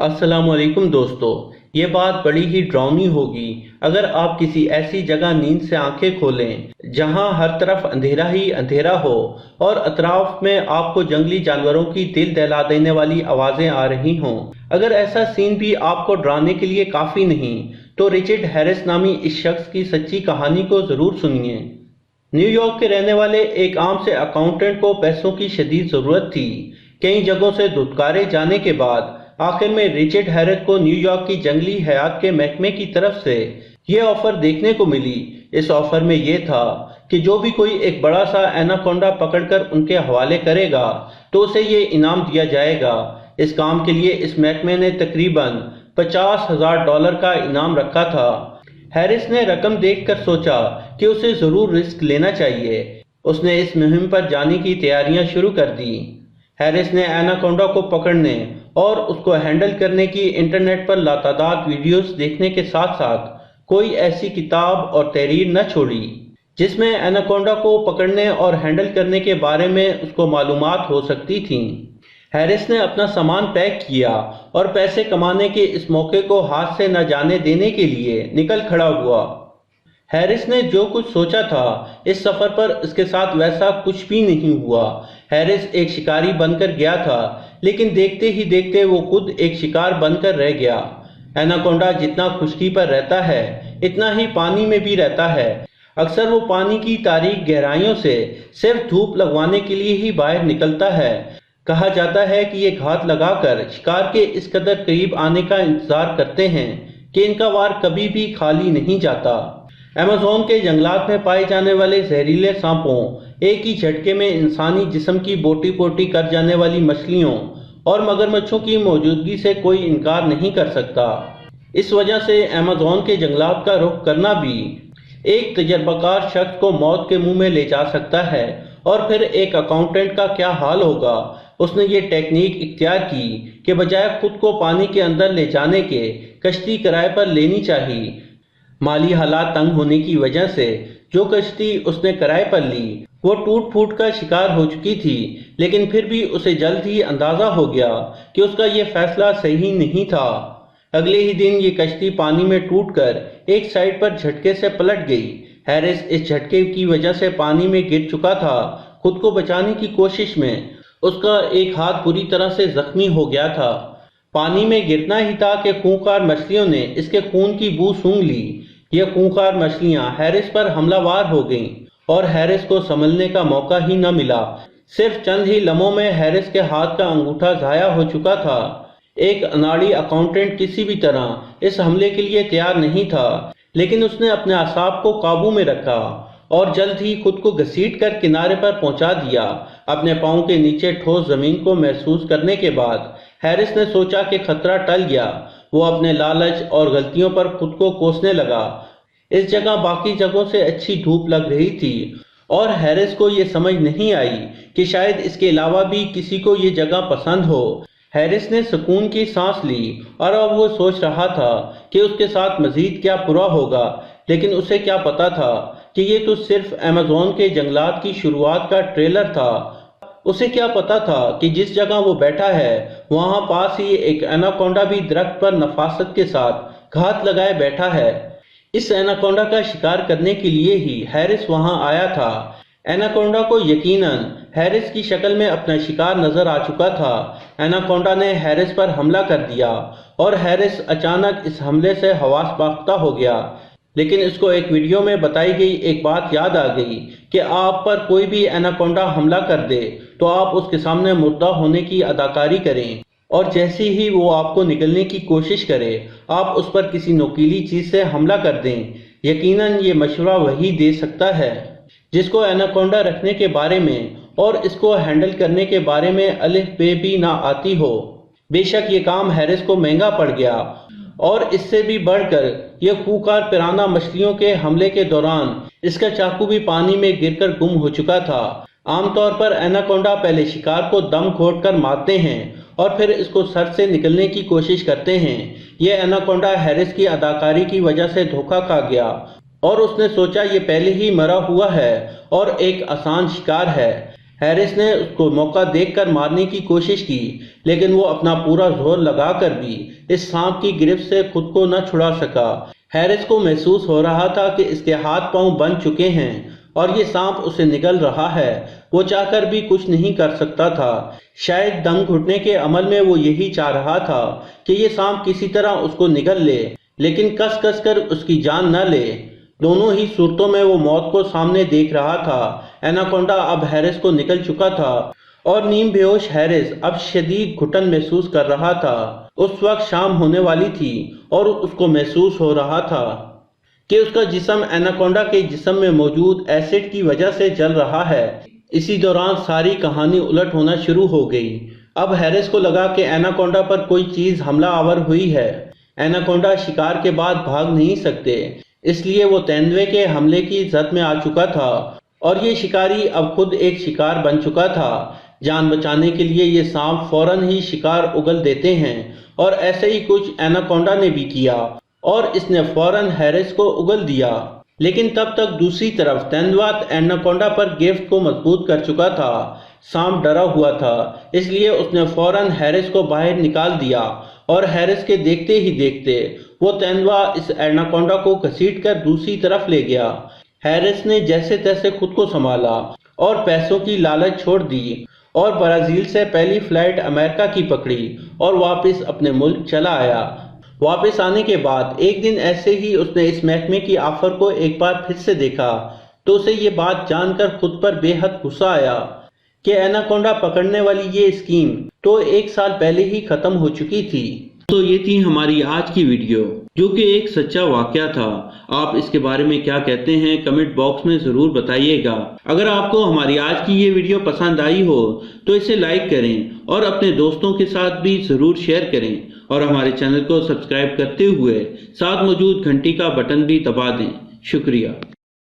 अस्सलाम वालेकुम दोस्तों। ये बात बड़ी ही डरावनी होगी अगर आप किसी ऐसी जगह नींद से आंखें खोलें जहां हर तरफ अंधेरा ही अंधेरा हो और अतराफ में आपको जंगली जानवरों की दिल दहला देने वाली आवाजें आ रही हों। अगर ऐसा सीन भी आपको डराने के लिए काफी नहीं तो रिचर्ड हैरिस नामी इस शख्स की सच्ची कहानी को जरूर सुनिए। न्यूयॉर्क के रहने वाले एक आम से अकाउंटेंट को पैसों की शदीद जरूरत थी। कई जगहों से धुतकारे जाने के बाद आखिर में रिचर्ड हैरिस को न्यूयॉर्क की जंगली हयात के महकमे की तरफ से यह ऑफर देखने को मिली। इस ऑफर में यह था कि जो भी कोई एक बड़ा सा एनाकोंडा पकड़कर उनके हवाले करेगा तो उसे ये इनाम दिया जाएगा। इस काम के लिए इस महकमे ने तकरीबन $50,000 का इनाम रखा था। हैरिस ने रकम देखकर सोचा कि उसे जरूर रिस्क लेना चाहिए। उसने इस मुहिम पर जाने की तैयारियां शुरू कर दी। हैरिस ने एनाकोंडा को पकड़ने और उसको हैंडल करने की इंटरनेट पर लातादाद वीडियोस देखने के साथ साथ कोई ऐसी किताब और तहरीर न छोड़ी जिसमें एनाकोंडा को पकड़ने और हैंडल करने के बारे में उसको मालूमात हो सकती थी। हैरिस ने अपना सामान पैक किया और पैसे कमाने के इस मौके को हाथ से न जाने देने के लिए निकल खड़ा हुआ। हैरिस ने जो कुछ सोचा था इस सफर पर इसके साथ वैसा कुछ भी नहीं हुआ। हैरिस एक शिकारी बनकर गया था लेकिन देखते ही देखते वो खुद एक शिकार बनकर रह गया। एनाकोंडा जितना खुश्की पर रहता है इतना ही पानी में भी रहता है। अक्सर वो पानी की तारीक गहराइयों से सिर्फ धूप लगवाने के लिए ही बाहर निकलता है। कहा जाता है कि ये घात लगाकर शिकार के इस कदर करीब आने का इंतजार करते हैं कि इनका वार कभी भी खाली नहीं जाता। अमेज़न के जंगलात में पाए जाने वाले जहरीले सांपों, एक ही झटके में इंसानी जिस्म की बोटी बोटी कर जाने वाली मछलियों और मगरमच्छों की मौजूदगी से कोई इनकार नहीं कर सकता। इस वजह से अमेज़न के जंगलात का रुख करना भी एक तजर्बाकार शख्स को मौत के मुंह में ले जा सकता है। और फिर एक अकाउंटेंट का क्या हाल होगा। उसने ये टेक्निक इख्तियार की कि बजाय खुद को पानी के अंदर ले जाने के कश्ती किराए पर लेनी चाहिए। माली हालात तंग होने की वजह से जो कश्ती उसने किराए पर ली वो टूट फूट का शिकार हो चुकी थी, लेकिन फिर भी उसे जल्द ही अंदाजा हो गया कि उसका ये फैसला सही नहीं था। अगले ही दिन ये कश्ती पानी में टूटकर एक साइड पर झटके से पलट गई। हैरिस इस झटके की वजह से पानी में गिर चुका था। खुद को बचाने की कोशिश में उसका एक हाथ बुरी तरह से जख्मी हो गया था। पानी में गिरना ही था कि खूंखार मछलियों ने इसके खून की बू सूंघ ली। ये खूंखार मछलियां हैरिस पर हमलावार हो गईं और हैरिस को संभलने का मौका ही न मिला। सिर्फ चंद ही लम्हों में हैरिस के हाथ का अंगूठा ज़ाया हो चुका था। एक अनाड़ी अकाउंटेंट किसी भी तरह इस हमले के लिए तैयार नहीं था, लेकिन उसने अपने आसाब को काबू में रखा और जल्द ही खुद को घसीट कर किनारे पर पहुंचा दिया। अपने पांव के नीचे ठोस जमीन को महसूस करने के बाद हैरिस ने सोचा कि खतरा टल गया। वो अपने लालच और गलतियों पर खुद को कोसने लगा। इस जगह बाकी जगहों से अच्छी धूप लग रही थी और हैरिस को ये समझ नहीं आई कि शायद इसके अलावा भी किसी को ये जगह पसंद हो। हैरिस ने सुकून की सांस ली और अब वो सोच रहा था कि उसके साथ मजीद क्या बुरा होगा, लेकिन उसे क्या पता था कि ये तो सिर्फ अमेज़न के जंगलात की शुरुआत का ट्रेलर था। उसे क्या पता था कि जिस जगह वो बैठा है वहां पास ही एक एनाकोंडा भी दरख्त पर नफासत के साथ घात लगाए बैठा है। इस एनाकोंडा का शिकार करने के लिए ही हैरिस वहां आया था। एनाकोंडा को यकीनन हैरिस की शक्ल में अपना शिकार नजर आ चुका था। एनाकोंडा ने हैरिस पर हमला कर दिया और हैरिस अचानक इस हमले से हवास बाख्ता हो गया। लेकिन इसको एक वीडियो में बताई गई एक बात याद आ गई कि आप पर कोई भी एनाकोंडा हमला कर दे तो आप उसके सामने मुर्दा होने की अदाकारी करें और जैसे ही वो आपको निगलने की कोशिश करे आप उस पर किसी नुकीली चीज से हमला कर दें। यकीनन ये मशवरा वही दे सकता है जिसको एनाकोंडा रखने के बारे में और इसको हैंडल करने के बारे में अलिफ बे भी ना आती हो। बेशक ये काम हैरिस को महंगा पड़ गया और इससे भी बढ़कर यह खूंखार पिराना मछलियों के हमले के दौरान इसका चाकू भी पानी में गिरकर गुम हो चुका था। आमतौर पर एनाकोंडा पहले शिकार को दम घोंटकर मारते हैं और फिर इसको सर से निकलने की कोशिश करते हैं। यह एनाकोंडा हैरिस की अदाकारी की वजह से धोखा खा गया और उसने सोचा ये पहले ही मरा हुआ है और एक आसान शिकार है। हैरिस ने उसको मौका देखकर मारने की कोशिश की, लेकिन वो अपना पूरा जोर लगाकर भी इस सांप की गिरफ्त से खुद को न छुड़ा सका। हैरिस को महसूस हो रहा था कि इसके हाथ पांव बंध चुके हैं और ये सांप उसे निगल रहा है। वो चाहकर भी कुछ नहीं कर सकता था। शायद दम घुटने के अमल में वो यही चाह रहा था कि ये सांप किसी तरह उसको निगल ले, लेकिन कस कस कर उसकी जान न ले। दोनों ही सूरतों में वो मौत को सामने देख रहा था। एनाकोंडा अब हैरिस को निकल चुका था और नीम बेहोश हैरिस अब शदीद घुटन महसूस कर रहा था। उस वक्त शाम होने वाली थी और उसको महसूस हो रहा था कि उसका जिस्म एनाकोंडा के जिस्म में मौजूद एसिड की वजह से जल रहा है। इसी दौरान सारी कहानी उलट होना शुरू हो गई। अब हैरिस को लगा कि एनाकोंडा पर कोई चीज हमला आवर हुई है। एनाकोंडा शिकार के बाद भाग नहीं सकते, इसलिए वो तेंदुए के हमले की जद में आ चुका था और ये शिकारी अब खुद एक शिकार बन चुका था। जान बचाने के लिए ये सांप फौरन ही शिकार उगल देते हैं और ऐसे ही कुछ एनाकोंडा ने भी किया और इसने फौरन हैरिस को उगल दिया। लेकिन तब तक दूसरी तरफ तेंदुआ एनाकोंडा पर गिरफ्त को मजबूत कर चुका था। सांप डरा हुआ था, इसलिए उसने फौरन हैरिस को बाहर निकाल दिया और हैरिस के देखते ही देखते वो तेंदुआ इस एनाकोंडा को घसीटकर दूसरी तरफ ले गया। हैरिस ने जैसे तैसे खुद को संभाला और पैसों की लालच छोड़ दी और ब्राजील से पहली फ्लाइट अमेरिका की पकड़ी और वापस अपने मुल्क चला आया। वापस आने के बाद एक दिन ऐसे ही उसने इस महकमे की ऑफर को एक बार फिर से देखा तो उसे ये बात जानकर खुद पर बेहद गुस्सा आया कि एनाकोंडा पकड़ने वाली ये स्कीम तो 1 साल पहले ही खत्म हो चुकी थी। तो ये थी हमारी आज की वीडियो, जो कि एक सच्चा वाकया था। आप इसके बारे में क्या कहते हैं कमेंट बॉक्स में जरूर बताइएगा। अगर आपको हमारी आज की ये वीडियो पसंद आई हो तो इसे लाइक करें और अपने दोस्तों के साथ भी जरूर शेयर करें और हमारे चैनल को सब्सक्राइब करते हुए साथ मौजूद घंटी का बटन भी दबा दें। शुक्रिया।